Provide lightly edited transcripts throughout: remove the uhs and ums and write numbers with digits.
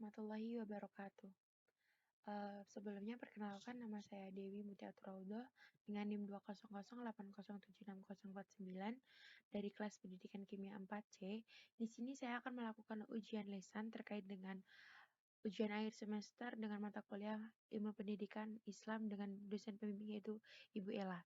warahmatullahi wabarakatuh. Sebelumnya perkenalkan nama saya Dewi Mutiatur Raudoh dengan NIM 20080760449 dari kelas Pendidikan Kimia 4C. Di sini saya akan melakukan ujian lisan terkait dengan ujian akhir semester dengan mata kuliah Ilmu Pendidikan Islam dengan dosen pembimbing yaitu Ibu Ella.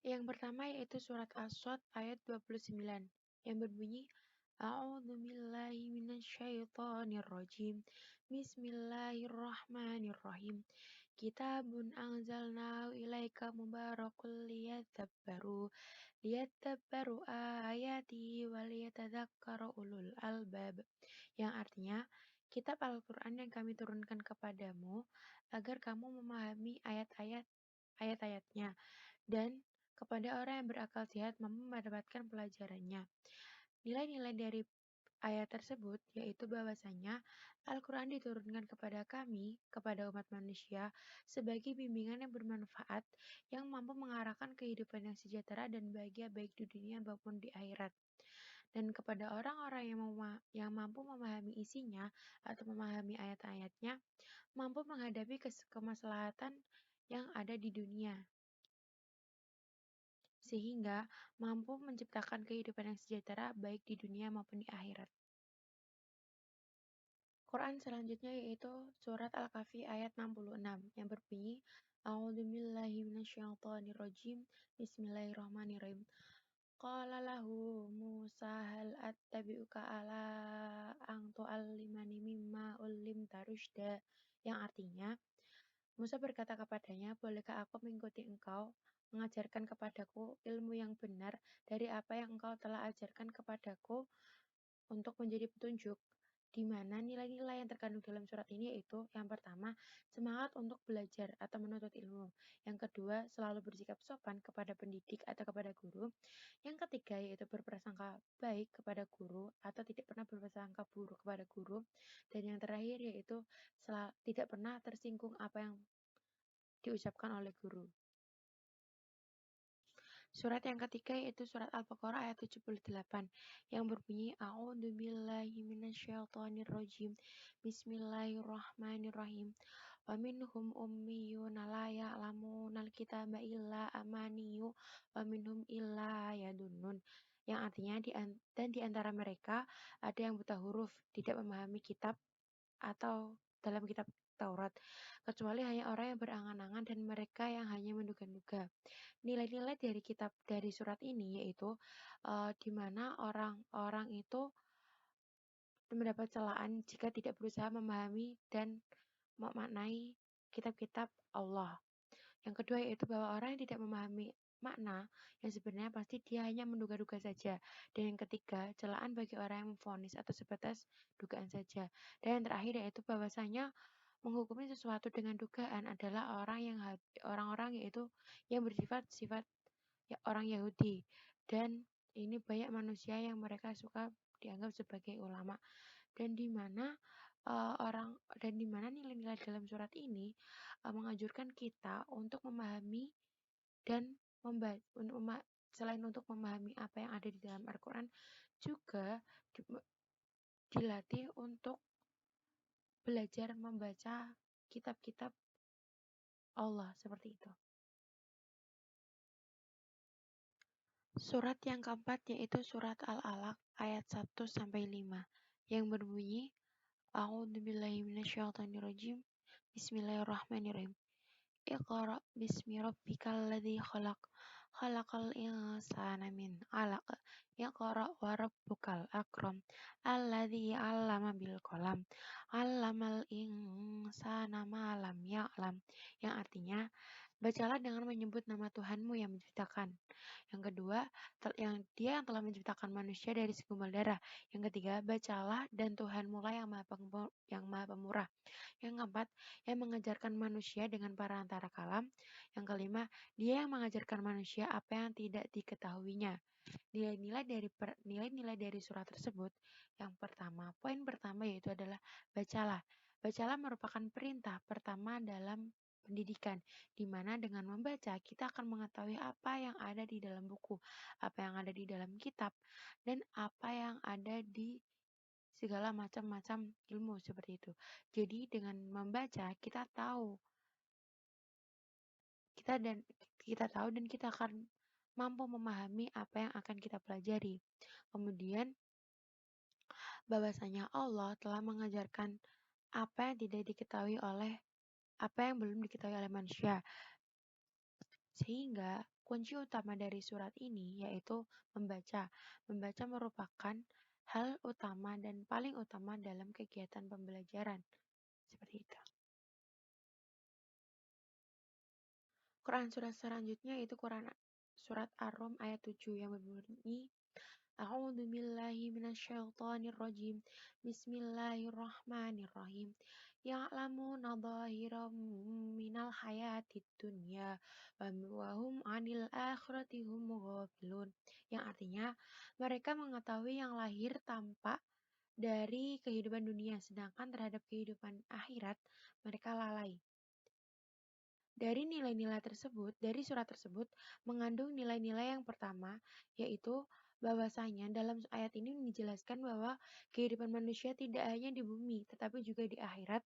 Yang pertama yaitu surat As-Sod ayat 29 yang berbunyi A'udzubillahi minasyaitonirrajim. Bismillahirrahmanirrahim. Kitabun anzalnahu ilaika mubarakul liyadabbaru ayati waliyatadzakkara ulul albab. Yang artinya, kitab Al-Qur'an yang kami turunkan kepadamu agar kamu memahami ayat-ayatnya dan kepada orang yang berakal sehat mampu mendapatkan pelajarannya. Nilai-nilai dari ayat tersebut yaitu bahwasanya Al-Quran diturunkan kepada kami, kepada umat manusia, sebagai bimbingan yang bermanfaat yang mampu mengarahkan kehidupan yang sejahtera dan bahagia baik di dunia maupun di akhirat. Dan kepada orang-orang yang mampu memahami isinya atau memahami ayat-ayatnya, mampu menghadapi kemaslahatan yang ada di dunia, sehingga mampu menciptakan kehidupan yang sejahtera baik di dunia maupun di akhirat. Quran selanjutnya yaitu surat Al-Kahfi ayat 66 yang berbunyi A'udzubillahi minasyaitonirrajim. Bismillahirrahmanirrahim. Qala lahu Musa hal attabi'uka ala an tu'allimani mimma ullimta rusyda, yang artinya Musa berkata kepadanya, bolehkah aku mengikuti engkau mengajarkan kepadaku ilmu yang benar dari apa yang engkau telah ajarkan kepadaku untuk menjadi petunjuk, di mana nilai-nilai yang terkandung dalam surat ini yaitu yang pertama, semangat untuk belajar atau menuntut ilmu. Yang kedua, selalu bersikap sopan kepada pendidik atau kepada guru. Yang ketiga, yaitu berprasangka baik kepada guru atau tidak pernah berprasangka buruk kepada guru. Dan yang terakhir yaitu tidak pernah tersinggung apa yang diucapkan oleh guru. Surat yang ketiga yaitu surat Al-Baqarah ayat 78 yang berbunyi A'udzubillahi minasyaitonirrajim. Bismillahirrahmanirrahim. Wa minhum ummiyuna la ya'lamunal kitaba illa amaniyu wa minhum illa yadunnun. Yang artinya dan di antara mereka ada yang buta huruf, tidak memahami kitab atau dalam kitab Taurat, kecuali hanya orang yang berangan-angan dan mereka yang hanya menduga-duga. Nilai-nilai dari surat ini yaitu di mana orang-orang itu mendapat celaan jika tidak berusaha memahami dan memaknai kitab-kitab Allah. Yang kedua yaitu bahwa orang yang tidak memahami makna yang sebenarnya pasti dia hanya menduga-duga saja. Dan yang ketiga, celaan bagi orang yang memvonis atau sebatas dugaan saja. Dan yang terakhir yaitu bahwasanya menghukumi sesuatu dengan dugaan adalah orang-orang yaitu yang bersifat ya, orang Yahudi, dan ini banyak manusia yang mereka suka dianggap sebagai ulama, dan di mana nilai-nilai dalam surat ini menganjurkan kita untuk memahami dan selain untuk memahami apa yang ada di dalam Al-Quran, juga dilatih untuk belajar membaca kitab-kitab Allah seperti itu. Surat yang keempat yaitu surat Al-Alaq ayat 1-5 yang berbunyi A'udzubillahi minasyaitonirrajim. Bismillahirrahmanirrahim. Iqra bismi rabbikal ladzi khalaq. Khalaqal insana min 'alaq. Iqra wa rabbukal akram. Alladzi 'allama bil qalam. 'Allamal insana ma lam ya'lam. Yang artinya, bacalah dengan menyebut nama Tuhanmu yang menciptakan. Yang kedua, dia yang telah menciptakan manusia dari segumpal darah. Yang ketiga, bacalah dan Tuhanmu lah yang maha pemurah. Yang keempat, yang mengajarkan manusia dengan perantara kalam. Yang kelima, dia yang mengajarkan manusia apa yang tidak diketahuinya. Nilai-nilai dari surat tersebut, yang pertama, poin pertama yaitu adalah bacalah. Bacalah merupakan perintah pertama dalam pendidikan, di mana dengan membaca kita akan mengetahui apa yang ada di dalam buku, apa yang ada di dalam kitab, dan apa yang ada di segala macam-macam ilmu seperti itu. Jadi dengan membaca kita tahu dan kita akan mampu memahami apa yang akan kita pelajari. Kemudian bahwasanya Allah telah mengajarkan apa yang belum diketahui oleh manusia. Sehingga kunci utama dari surat ini yaitu membaca. Membaca merupakan hal utama dan paling utama dalam kegiatan pembelajaran. Seperti itu. Quran surat selanjutnya itu Quran surat Ar-Rum ayat 7 yang berbunyi A'udzu billahi minasyaitonir rajim. Bismillahirrahmanirrahim. Ya'lamuna dhahiram minal hayatid dunya wa hum 'anil akhirati hum ghafilun. Yang artinya mereka mengetahui yang lahir tampak dari kehidupan dunia sedangkan terhadap kehidupan akhirat mereka lalai. Dari surat tersebut mengandung nilai-nilai yang pertama, yaitu bahwasanya dalam ayat ini dijelaskan bahwa kehidupan manusia tidak hanya di bumi, tetapi juga di akhirat.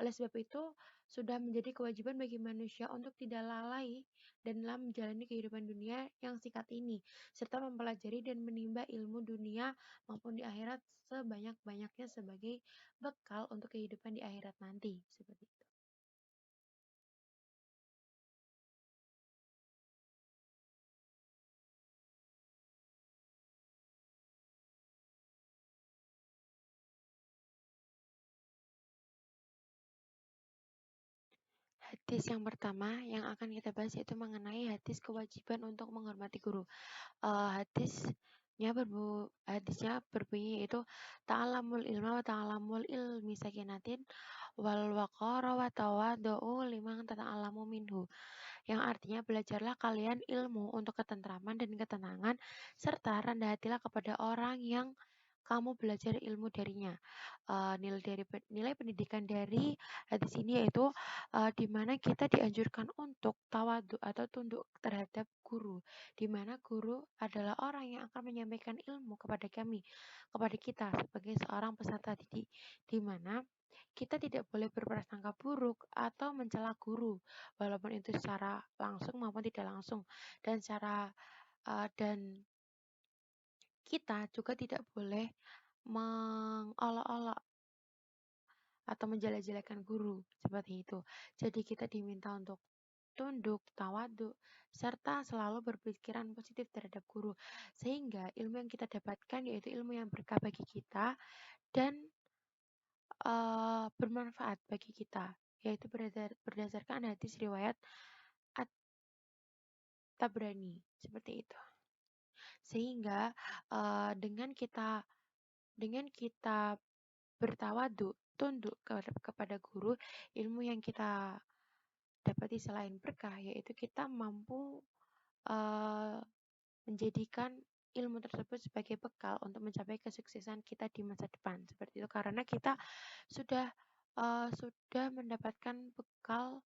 Oleh sebab itu, sudah menjadi kewajiban bagi manusia untuk tidak lalai dan dalam menjalani kehidupan dunia yang singkat ini, serta mempelajari dan menimba ilmu dunia maupun di akhirat sebanyak-banyaknya sebagai bekal untuk kehidupan di akhirat nanti. Seperti itu. Hadis yang pertama yang akan kita bahas yaitu mengenai hadis kewajiban untuk menghormati guru. Hadisnya berbunyi yaitu ta'alamul ilma wa ta'alamul ilmi sakinatin wal waqara wa tawadu'u liman tata'alamu minhu. Yang artinya belajarlah kalian ilmu untuk ketentraman dan ketenangan serta rendah hatilah kepada orang yang kamu belajar ilmu darinya. Nilai pendidikan dari hadis ini yaitu di mana kita dianjurkan untuk tawadu atau tunduk terhadap guru, di mana guru adalah orang yang akan menyampaikan ilmu kepada kita sebagai seorang peserta didik, di mana kita tidak boleh berprasangka buruk atau mencela guru, walaupun itu secara langsung maupun tidak langsung, dan kita juga tidak boleh mengolok-olok atau menjelek-jelekan guru seperti itu. Jadi kita diminta untuk tunduk, tawaduk, serta selalu berpikiran positif terhadap guru. Sehingga ilmu yang kita dapatkan yaitu ilmu yang berkah bagi kita dan bermanfaat bagi kita, yaitu berdasarkan hadis riwayat At-Tabrani seperti itu. Sehingga dengan kita bertawadu, tunduk kepada guru, ilmu yang kita dapati selain berkah, yaitu kita mampu uh, menjadikan ilmu tersebut sebagai bekal untuk mencapai kesuksesan kita di masa depan. Seperti itu, karena kita sudah mendapatkan bekal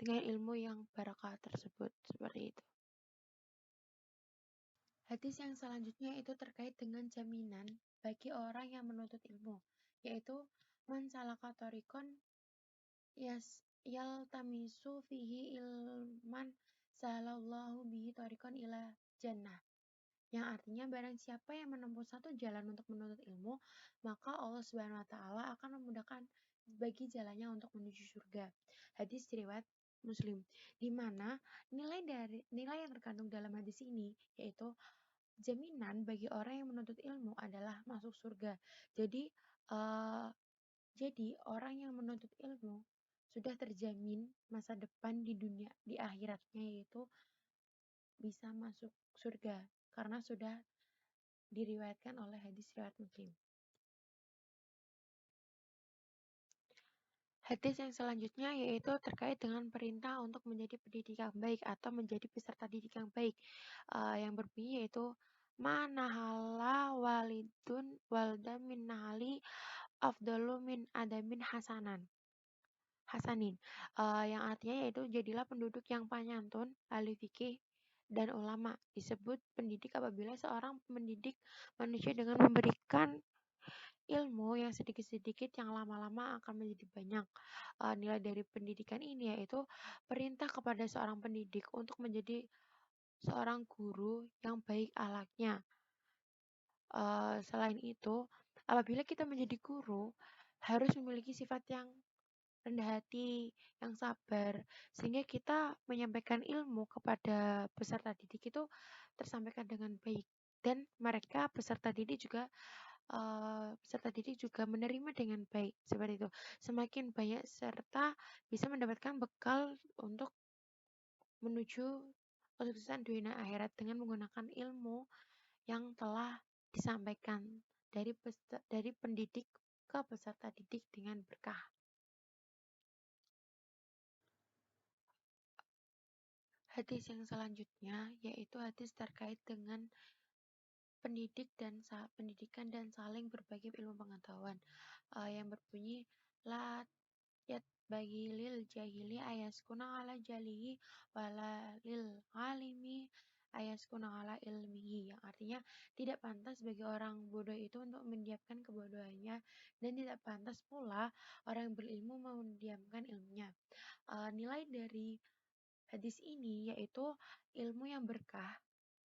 dengan ilmu yang barakah tersebut. Seperti itu. Hadis yang selanjutnya itu terkait dengan jaminan bagi orang yang menuntut ilmu, yaitu man salaka torikon yaltamisu fihi ilman salallahu bihi torikon ila jannah. Yang artinya barang siapa yang menempuh satu jalan untuk menuntut ilmu, maka Allah Subhanahu wa taala akan memudahkan bagi jalannya untuk menuju surga. Hadis riwayat Muslim, di mana nilai yang terkandung dalam hadis ini yaitu jaminan bagi orang yang menuntut ilmu adalah masuk surga. Jadi uh, orang yang menuntut ilmu sudah terjamin masa depan di dunia di akhiratnya yaitu bisa masuk surga karena sudah diriwayatkan oleh hadis riwayat Muslim. Hadis yang selanjutnya yaitu terkait dengan perintah untuk menjadi pendidik yang baik atau menjadi peserta didik yang baik. Yang berbunyi yaitu manahala walidun walda min nahali afdalu min adamin hasanin. Yang artinya yaitu jadilah penduduk yang penyantun, ahli fikih dan ulama. Disebut pendidik apabila seorang mendidik manusia dengan memberikan ilmu yang sedikit-sedikit yang lama-lama akan menjadi banyak. Nilai dari pendidikan ini yaitu perintah kepada seorang pendidik untuk menjadi seorang guru yang baik alaknya. Selain itu, apabila kita menjadi guru, harus memiliki sifat yang rendah hati, yang sabar, sehingga kita menyampaikan ilmu kepada peserta didik itu tersampaikan dengan baik. Dan mereka peserta didik juga menerima dengan baik seperti itu. Semakin banyak serta bisa mendapatkan bekal untuk menuju kesuksesan dunia akhirat dengan menggunakan ilmu yang telah disampaikan dari pendidik ke peserta didik dengan berkah. Hadis yang selanjutnya yaitu hadis terkait dengan pendidikan dan saling berbagi ilmu pengetahuan, yang berbunyi la yat bagi lil jahili ayaskuna ala jalihi wala lil alimi ayaskuna ala ilmihi, yang artinya tidak pantas bagi orang bodoh itu untuk mendiamkan kebodohannya dan tidak pantas pula orang yang berilmu mendiamkan ilmunya. Nilai dari hadis ini yaitu ilmu yang berkah.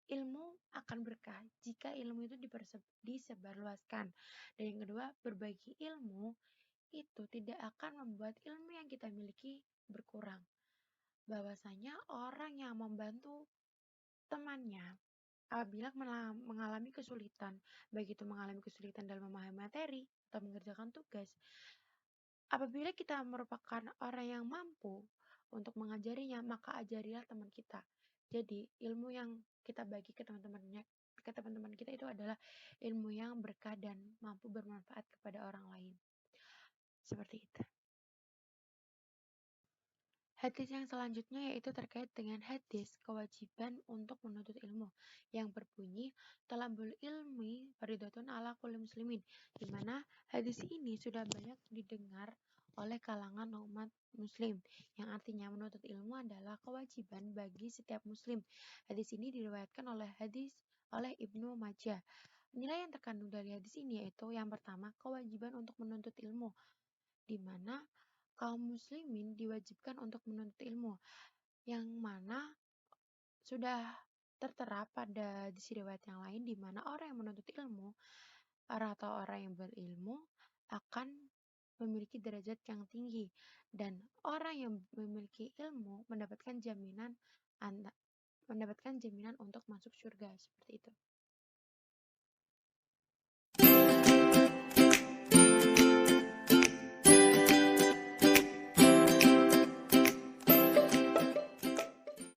Ilmu akan berkah jika ilmu itu disebarluaskan. Dan yang kedua, berbagi ilmu itu tidak akan membuat ilmu yang kita miliki berkurang. Bahwasanya orang yang membantu temannya apabila mengalami kesulitan, baik itu mengalami kesulitan dalam memahami materi atau mengerjakan tugas, apabila kita merupakan orang yang mampu untuk mengajarinya, maka ajarilah teman kita. Jadi, ilmu yang kita bagi ke teman-teman kita itu adalah ilmu yang berkah dan mampu bermanfaat kepada orang lain. Seperti itu. Hadis yang selanjutnya yaitu terkait dengan hadis kewajiban untuk menuntut ilmu yang berbunyi talabul ilmi fardhatun ala kulli muslimin, di mana hadis ini sudah banyak didengar oleh kalangan umat muslim, yang artinya menuntut ilmu adalah kewajiban bagi setiap muslim. Hadis ini diriwayatkan oleh Ibnu Majah. Nilai yang terkandung dari hadis ini yaitu yang pertama, kewajiban untuk menuntut ilmu, di mana kaum muslimin diwajibkan untuk menuntut ilmu, yang mana sudah tertera pada hadis riwayat yang lain di mana orang yang menuntut ilmu atau orang yang berilmu akan memiliki derajat yang tinggi, dan orang yang memiliki ilmu mendapatkan jaminan untuk masuk surga seperti itu.